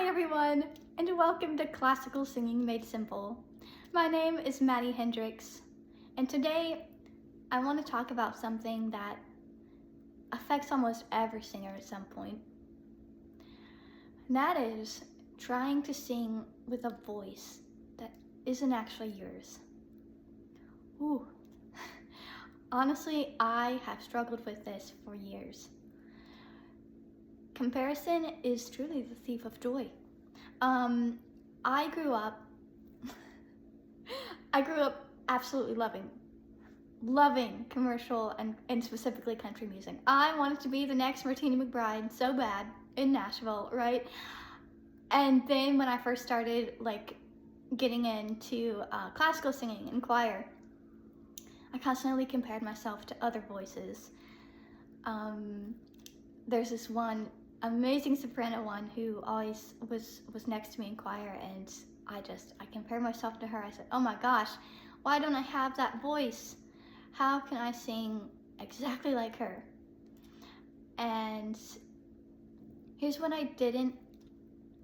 Hi everyone, and welcome to Classical Singing Made Simple. My name is Maddie Hendricks, and today I want to talk about something that affects almost every singer at some point. And that is trying to sing with a voice that isn't actually yours. Ooh. Honestly, I have struggled with this for years. Comparison is truly the thief of joy. I grew up absolutely loving commercial and specifically country music. I wanted to be the next Martina McBride so bad in Nashville, right? And then when I first started getting into classical singing and choir, I constantly compared myself to other voices. There's this one amazing soprano one who always was next to me in choir, and I compared myself to her. I said, oh my gosh, why don't I have that voice? How can I sing exactly like her? And here's what I didn't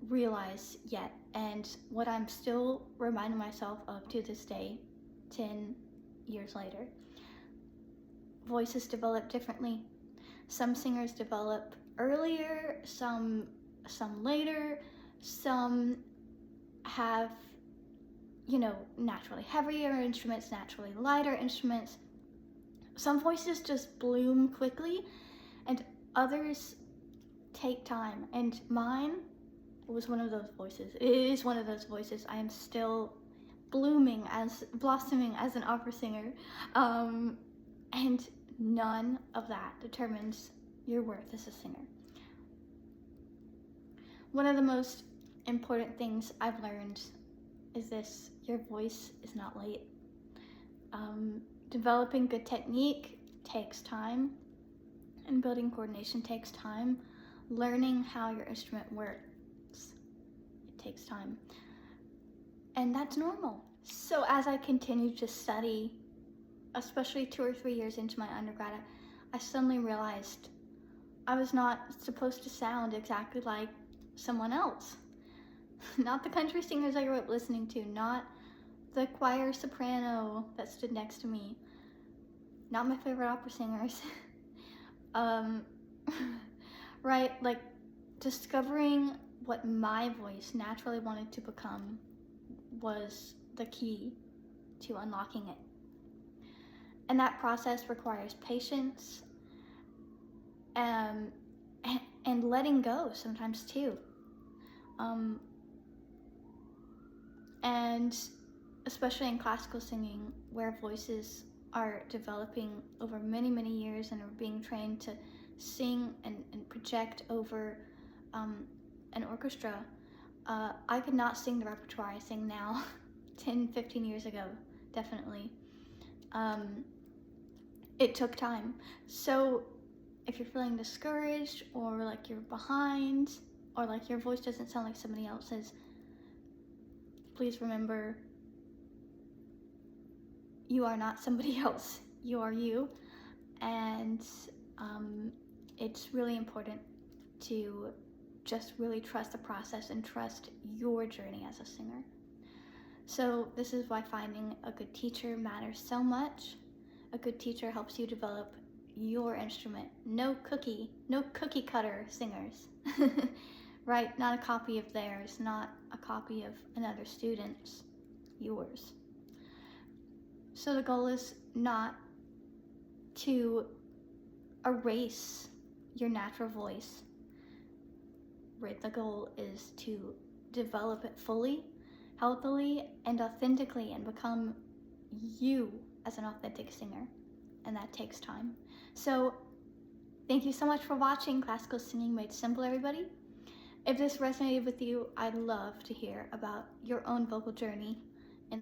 realize yet, and what I'm still reminding myself of to this day, 10 years later. Voices develop differently. Some singers develop earlier, some later, some have, naturally heavier instruments, naturally lighter instruments. Some voices just bloom quickly, and others take time. And mine was one of those voices. It is one of those voices. I am still blossoming as an opera singer. And none of that determines your worth as a singer. One of the most important things I've learned is this: your voice is not late. Developing good technique takes time, and building coordination takes time. Learning how your instrument works, it takes time. And that's normal. So as I continued to study, especially 2 or 3 years into my undergrad, I suddenly realized I was not supposed to sound exactly like someone else. Not the country singers I grew up listening to, not the choir soprano that stood next to me, not my favorite opera singers. Right, discovering what my voice naturally wanted to become was the key to unlocking it. And that process requires patience, and letting go sometimes too. And especially in classical singing, where voices are developing over many, many years and are being trained to sing and project over an orchestra, I could not sing the repertoire I sing now 10, 15 years ago, definitely. It took time. So if you're feeling discouraged, or like you're behind, or like your voice doesn't sound like somebody else's, please remember, you are not somebody else. You are you. And it's really important to just really trust the process and trust your journey as a singer. So this is why finding a good teacher matters so much. A good teacher helps you develop your instrument. No cookie cutter singers. Right? Not a copy of theirs, not a copy of another student's, yours. So the goal is not to erase your natural voice. Right? The goal is to develop it fully, healthily, and authentically, and become you as an authentic singer. And that takes time. So thank you so much for watching Classical Singing Made Simple, everybody. If this resonated with you, I'd love to hear about your own vocal journey.